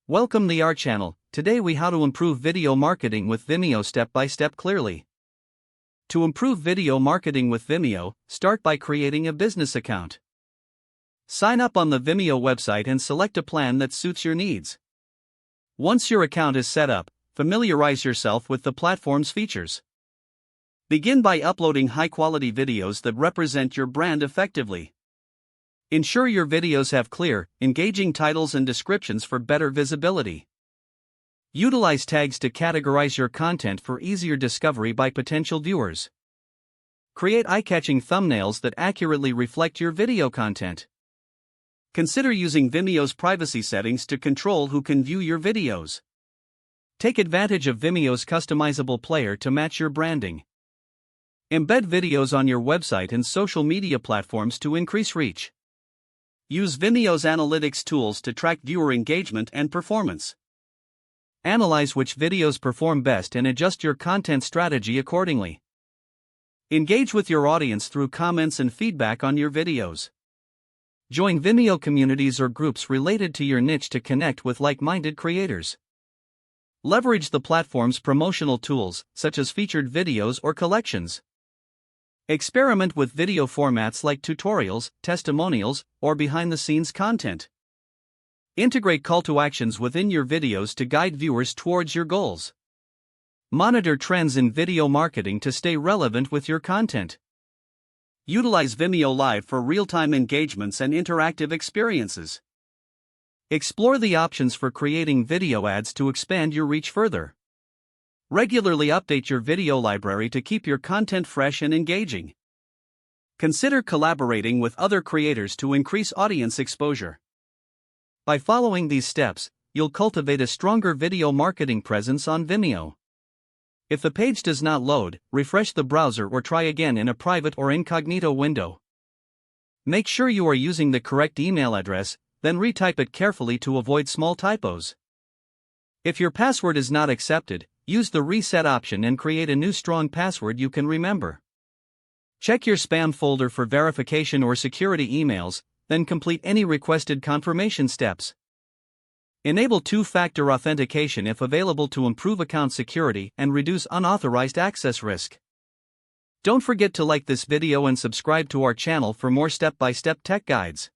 Welcome to our channel. Today we how to improve video marketing with Vimeo step by step clearly. To improve video marketing with Vimeo, start by creating a business account. Sign up on the Vimeo website and select a plan that suits your needs. Once your account is set up, familiarize yourself with the platform's features. Begin by uploading high-quality videos that represent your brand effectively. Ensure your videos have clear, engaging titles and descriptions for better visibility. Utilize tags to categorize your content for easier discovery by potential viewers. Create eye-catching thumbnails that accurately reflect your video content. Consider using Vimeo's privacy settings to control who can view your videos. Take advantage of Vimeo's customizable player to match your branding. Embed videos on your website and social media platforms to increase reach. Use Vimeo's analytics tools to track viewer engagement and performance. Analyze which videos perform best and adjust your content strategy accordingly. Engage with your audience through comments and feedback on your videos. Join Vimeo communities or groups related to your niche to connect with like-minded creators. Leverage the platform's promotional tools, such as featured videos or collections. Experiment with video formats like tutorials, testimonials, or behind-the-scenes content. Integrate call to actions within your videos to guide viewers towards your goals. Monitor trends in video marketing to stay relevant with your content. Utilize Vimeo Live for real-time engagements and interactive experiences. Explore the options for creating video ads to expand your reach further. Regularly update your video library to keep your content fresh and engaging. Consider collaborating with other creators to increase audience exposure. By following these steps, you'll cultivate a stronger video marketing presence on Vimeo. If the page does not load, refresh the browser or try again in a private or incognito window. Make sure you are using the correct email address, then retype it carefully to avoid small typos. If your password is not accepted, use the reset option and create a new strong password you can remember. Check your spam folder for verification or security emails, then complete any requested confirmation steps. Enable two-factor authentication if available to improve account security and reduce unauthorized access risk. Don't forget to like this video and subscribe to our channel for more step-by-step tech guides.